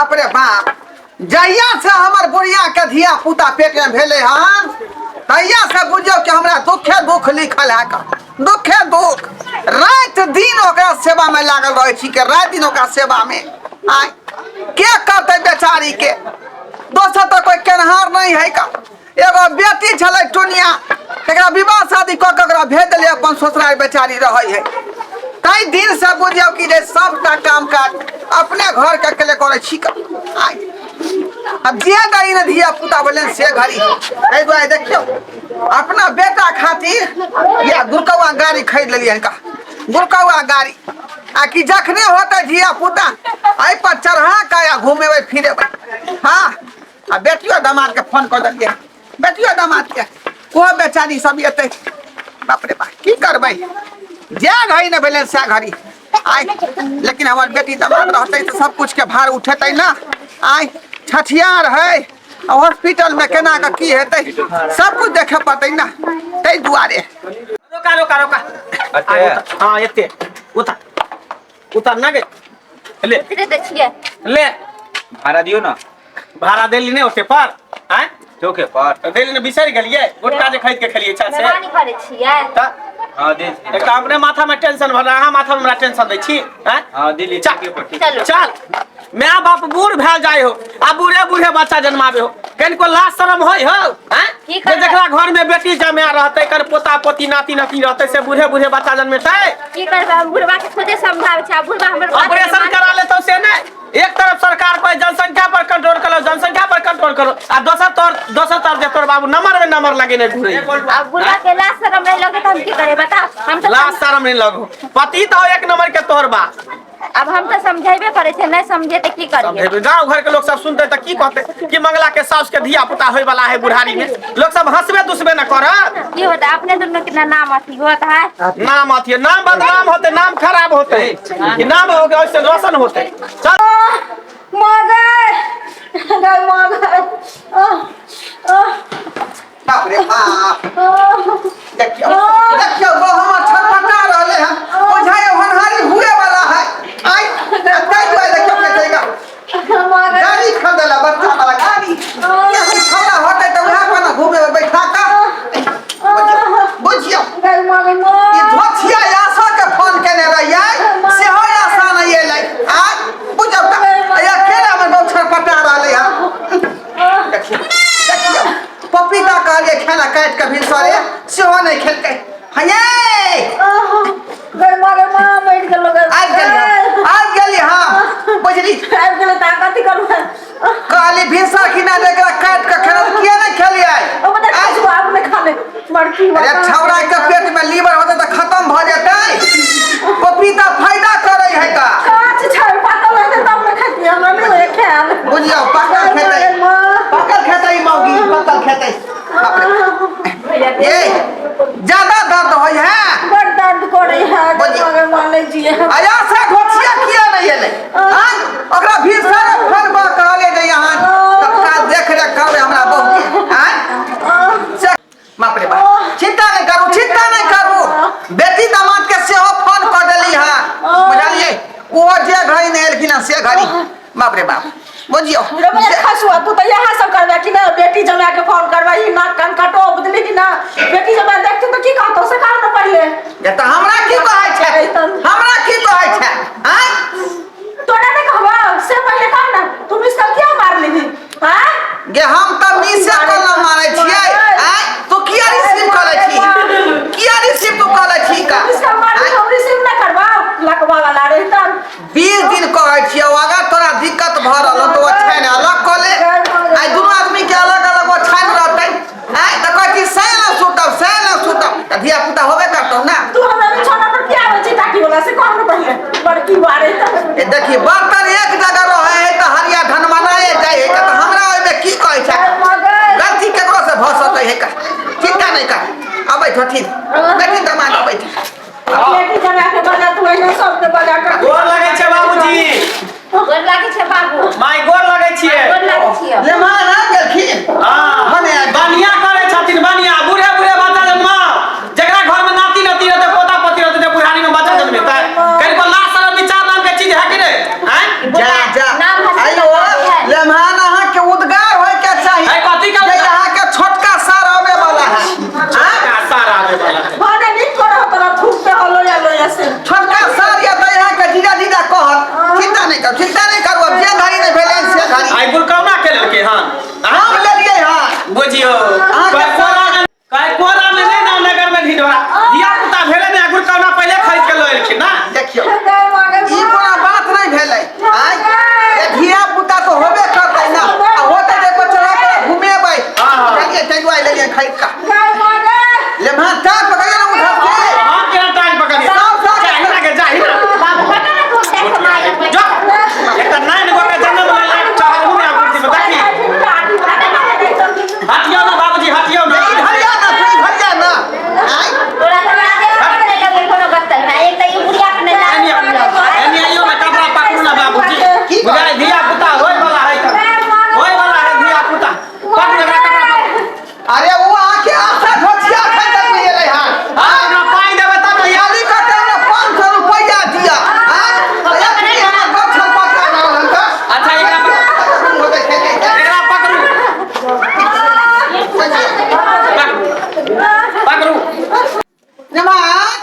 बाप रे बाप, जहिया से हमर बुढ़िया के धिया पुता पेट में भेले हन तहिया से बुझियो कि हमरा दुखे दुख लिखल है का, दुखे दुख रात दिन ओकरा सेवा में लागल रहे छी के रात दिन ओकरा सेवा में। आय के करते बेचारी के, दोसर तो कोई केनहार नहीं है का। एगो बेटी छले टुनिया, एकरा विवाह शादी क के ओकरा भेज दिले अपन ससुराल, बेचारी रहे है। कई दिन से बुझियो कि जे सबटा काम काज अपने घर के अकेले करे छी का। आय अब जे गई न धिया पुता बोले से घड़ी ए दुआरे देखियो अपना बेटा खातिर या गुरकौआ गाड़ी खरीद लेलिए का, गुरकौआ गाड़ी आ कि जखने होते धिया पुता आई पर चढ़ा का या घूमेबे फिरेबे। हाँ आ बेटियो दामाद के फोन कर दिए, बेटियो दामाद के को बेचारी सब एते। बाप रे बाप की करबै, जे घड़ी न भेले से घड़ी। आय लेकिन हमार बेटी दामाद रहते तो सब कुछ के भार उठेते ना। आय छठियार है हॉस्पिटल में केना का की हेतै सब कुछ देखे पड़ते ना, तै दुआरे। रोका रोका रोका, अच्छा हां एते उतार उतार ना गे ले ले भाड़ा दियो ना, भाड़ा देली ने ओते पर। हैं चौके पर देली ने बिसर गेलिए, गोटका जे खरीद के खेलिए अच्छा से मेहरबानी करे छियै त हां दे एक अपने माथा में टेंशन भरा, हां माथा में हमरा टेंशन दै छी। हैं हां दिल्ली चल चल मैं बाप बूढ़ भै जाय हो आ बूढ़े बूढ़े बच्चा जन्मावे हो, कनको लाज शरम होय हो। हैं जे जकरा घर में बेटी जमा रहते कर पोता पोती नाती नाती रहते से बूढ़े बूढ़े बच्चा जन्मेतै की करबे। हम बुढ़वा के खुदे समझावे छै, बुढ़वा हमर ऑपरेशन करा ले तो से ने एक तरफ सरकार कोई जनसंख्या पर कंट्रोल करो, जनसंख्या पर कंट्रोल करो आ दोसर तरफ जे तोर बाबू नंबर में नंबर लगे ने घुरे। अब बुढ़वा के लाज शरम नहीं लगे त हम की करे बता। हम तो लाज शरम नहीं लगो, पति तो एक नंबर के तोहर बा। अब हम तो समझेबे करे छै, नहीं समझे त की करिए। गांव घर के लोग सब सुनते त की कहते कि मंगला के सास के धिया पुता होय वाला है बुढ़ारी में, लोग सब हंसबे दुसबे न करत। की होता अपने दुनु के नाम अथी होता है, नाम अथी नाम बदनाम होते, नाम खराब होते कि नाम हो गया उससे रोशन होते। चल मगर मगर बाप रे बाप देखियो देखियो वो हमर छटपटा रहले हैं, बुझाय होनहारी हुए वाला है। आय तै दुआरे देखियो केतेगा गाड़ी खरीदला बच्चा वाला गाड़ी, ये कोई छोरा होते तो वहां पर ना घूमे बैठा का। बुझियो ये धोथिया आशा के फोन केने रहिए से हो आशा नहीं एलै। आय बुझब त या केना में बहुत छटपटा रहले हैं। देखियो देखियो पपीता कहलिए खाना काट के भिनसरे सेहो नहीं खेलकै। हये गई मारे मां बैठ गेल लोग आ गेली हां बुझली आ गेल त कथि करू कहली भिनसर खिना देकरा काट के खेल किया नहीं खेलिए। ओ बता आज आप ने खा ले मड़की। अरे छौरा के पेट में लीवर होते तो खत्म भ जेतै। पपीता फायदा करे है का, काच छै पाकल है तब न खाती हमरा नहीं ख्याल। बुझियो पक्का खेतै मौगी पक्का खेतै। ये ज्यादा दर्द होय है, बड़ दर्द करे है मगर मान लीजिए आया से घोचिया किया नहीं एले। हां ओकरा भिनसर फोन बा कहले जे यहां तबका देख रे करबे हमरा बहू के। हां बाप रे बाप चिंता नहीं करू, चिंता नहीं करू, बेटी दामाद के सेहो फोन कर देली हां बुझलिए। वो जे घड़ी नहीं एलखिन से घड़ी बाप रे बाप बुझियो खसुआ तू तो यहाँ सब करबे कि ना बेटी जमा के फोन करबे ही ना कान काटो बुझली कि ना बेटी जमा देखते तो की कहतो से काम न पड़िए। ये तो हमरा की कहै छै, हमरा की कहै छै। हां तोरा ने कहबा से पहले कह ना तुम इसका क्या मार ली। हां गे हम त मिसे कल मारै छियै। हां तू किया रिसीव करै छी, किया रिसीव तू करै छी का इसका मार हम रिसीव ना करबा लकवा वाला रे त 20 दिन कहै छियै। अगर तोरा दिक्कत भ रहल तो छाइन अलग क ले। आइ दुनू आदमी के अलग अलग छाइन रहतै। आइ त कहै छी सै न सुतब त धिया पुता होबे करतौ ना। तू हमरा बिछौना पर क्या बची ताकी वाला से कह न पहले बड़की बारे त ए देखी बर्तन एक जगह रहे है त हरिया धनमनाए जाय है त हमरा ओइ में की कहै छै गलती केकरो से भ सकै है का। चिंता नहीं कर अबै थोठी बेटी दामाद अबै थे बेटी जमा के बजा तू एने सब के बजा कर गोर लगे छै बाबूजी, गोर लागे छै बाबू माय गोर लगे छियै। गोर लागे छियै ले मां ना गेलखिन। हां भने बनिया करे छथिन, बनिया बूढ़े बूढ़े बच्चा जन्मा जकरा घर में नाती नाती रहते पोता पोती रहते बुढ़ारी में बच्चा जन्मेतै कनको लाज शरम विचार नाम के चीज है कि नहीं। जे घड़ी नहीं भेले से घड़ी आई गुरकौना के लड़के हां हम लेलिए हां बुझियो काय कोरा में नहीं ना नगर में ढिढोरा दिया पुता भेले ने गुरकौना पहले खरीद के लइलखिन ना देखियो ई कोनो बात नहीं भेले आय ए धिया पुता तो होबे करतै ना आ होते जे बचवा के घुमेबै चलिए चलुआ लेलिए खरीद का ले मां का पकड़िए ना उठा के हम केना टाइम पकड़िए जाहि ना के जाहि ना बाबू पता ना घूम देख माया जो एक नाइन गो के जन्म ले चाहू ने आकृति बताइए हटियो ना बाबूजी हटियो ना हरिया ना कोई हरिया ना आय तोरा तो आगे करे लगे कोनो गत्तल ना एक त ई बुढ़िया के नहीं एनी आइयो ना कपड़ा पकड़ू ना बाबूजी बुझाई धिया पुता होय वाला है होय वाला है धिया पुता पकड़ ना कपड़ा अरे वो आके आशा ढोचिया खा तक नहीं ले हां हां ना पाई देबे तब याली का तेरा 500 रुपया दिया हां एक नहीं हमारा गछल पका ना हमका अच्छा एकरा पकड़ू पकड़ू नमा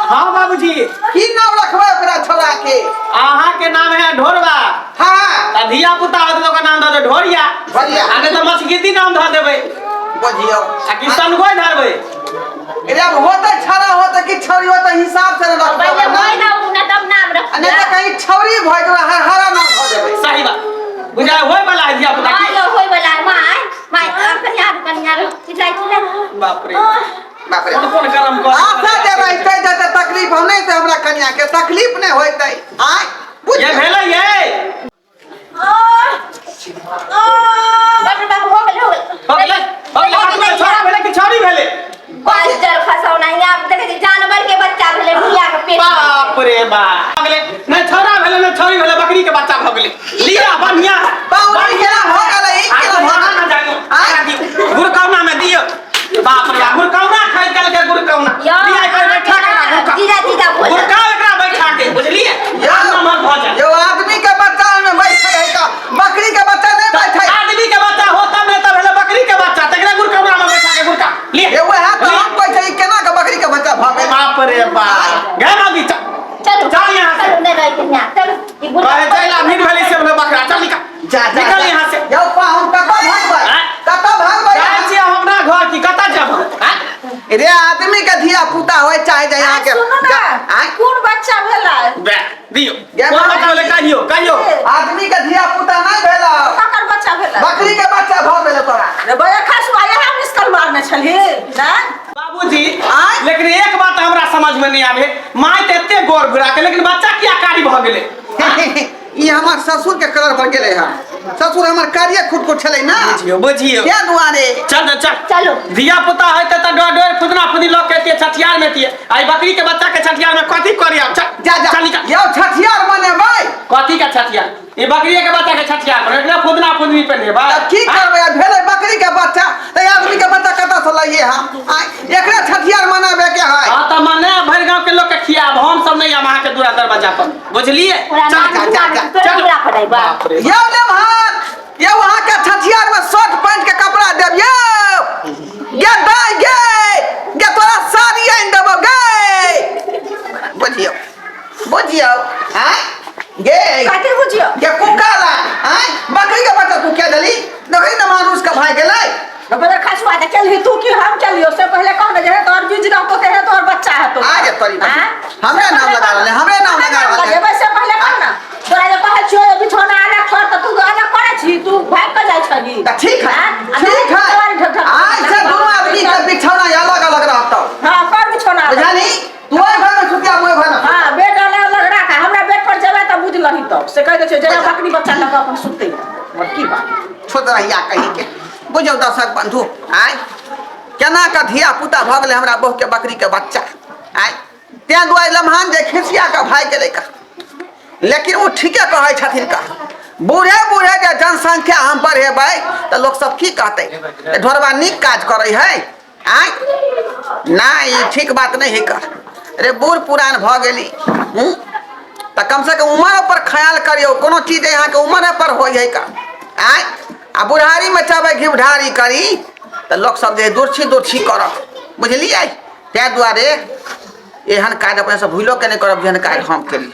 हां बाबूजी की नाम रखबे ओकरा छोरा के आहा के नाम है ढोरवा हां त धिया पुता होत तो का नाम द ढोरिया ढोरिया आने तो मछगीती नाम ध देबे बुझियो आ किसान गोय धरबे जब होता छड़ा होता कि छौरी होता हिसाब से रखबे पहले कोई ना उना तब नाम रख नहीं तो कहीं छौरी भय तो हरा नाम हो देबे सही बात बुझा होय वाला है धिया पुता हां की लो होई वाला माय कन्या चिल्लाई बाप रे बाप रे कौन कौन करम कर आशा दे रहते जते तकलीफ हम नहीं से हमरा कन्या के तकलीफ नहीं होइतै आय ये भेलै ये बाप रे बाप हो गेल हाथ में छोरा भेलै कि छोरी भेलै बाजर फसाओ नहीं आप देखे जानवर के बच्चा भेले भैया के पेट बाप रे बाप भेलै नहीं छोरा भेलै नहीं छोरी भेलै बकरी के बच्चा भ गेलै लिया बढ़िया बाउरी केना हो गेलै ई केना भागा ना जाइयो गुरकौना में दियो बाप रे गुरकौना खाइ कल के गुरकौना लिया कर बैठा के जीजा जीजा बोल गुरका एकरा बैठा के बुझलिए यो नमक भोजन जो आदमी के बच्चा में बैठे है का बकरी के बच्चा नहीं बैठे आदमी के बच्चा होता में तब भेलै बकरी के बच्चा तकरा गुरकौना में बैठा के गुरका लिए ये वह तो हम बैठे ई केना के बकरी के बच्चा भागे बाप रे बाप गए मांगी चलो चल यहाँ से चलो नहीं रही यहाँ चलो ये बुढ़ा अरे चला भीड़ वाली से बोले बकरा चल निकल जा निकल यहाँ से यो पा हम कता भागबै कता भागबै जाए छी हम अपना घर की कता जब रे आदमी के धिया पुता होय चाहे जे यहाँ के सुनो ना कौन बच्चा भेला बे दियो ये कौन बता बोले कहियो कहियो आदमी के धिया पुता नहीं भेला ककर बच्चा भेला बकरी के बच्चा भ गेल तोरा रे बया खसवा यहाँ मिस्कल मारने छली ना बाबूजी लेकिन एक बात हमरा समझ में नहीं आवे माय ते एते गोर गुरा के लेकिन बच्चा किया कारी भ गेले ई हमर ससुर के कलर पर गेले है ससुर हमर कार्य खुद को छले ना बुझियो क्या दुआरे चल चल चलो धिया पुता है त डोर फुदना फुदी लोग कहते छठियार में तिए आई बकरी के बच्चा के छठियार में कथी करिया चल जा जा चल निकल यो छठियार मने भाई कथी का छठियार ये बकरी के बच्चा के छठियार में एकरा फुदना फुदनी पहने बा तब की करबे भेले बकरी के बच्चा त आदमी के बच्चा कता से लइए हम एकरा छठियार मनाबे के है हां त मने भर गांव के लोग के खियाब हम सब नहीं हम के दूरा दरवाजा पर बुझलिए चलो बाप रे यो नमहर ये वहां के छठियार में शर्ट पैंट के कपड़ा देब यो गे दाई गे तोरा साड़ी आइन देबो गे बुझियो बुझियो हैं गे काटे बुझियो गे कुकाला हैं बकरी के बच्चा तू क्या दली देखै न मानुष का भाई गेलै रे बया खसवा दे चल तू की हम चलियो से पहले कौन जे तोर बीज ना तो तेरे तोर बच्चा है तो आ जे तोरी हमरे नाम लगा ले हमरे नाम लगा ले वैसे पहले कौन ना तोरा जे कहै छियो बिछोना अलग छोड़ त तू अलग करे छी तू भाग के जाय छली त ठीक है आज से दोनों आदमी के बिछौना अलग अलग रहता हां कर बिछोना बुझानी तू ओइ घर में सुतिया मोय घर में हां बेड अलग अलग रखा हमरा बेड पर जेबै त बुझ लही तो से कह दे छै जे बकरी बच्चा लग अपन सुतै और की बात छोड़ रहिया कहीं के बुझौ दर्शक बंधु आय केना का धिया पुता भ गेलै हमरा बहु के बकरी के बच्चा आय ते दुआरे लम्हान जे खिसिया का भाई गेलै का लेकिन वो ठीके कहै छथिन का बूढ़े बूढ़े के जनसंख्या हम बढ़ेबै त लोग सब की कहतै ढोरबा नीक काज करै है आय ना ई ठीक बात नहीं है कर अरे बूढ़ पुरान भ गेली त कम से कम उम्र पर ख्याल करियो कोनो चीज यहाँ के उम्र पर हो है का आय आ बुढ़ारी में चाहे घिवढारी करी तो लोग सब जे दूरछी करब बुझलिए तै दुआरे एहन काज अपने से भूलो के नहीं करब जेहन काज हम केली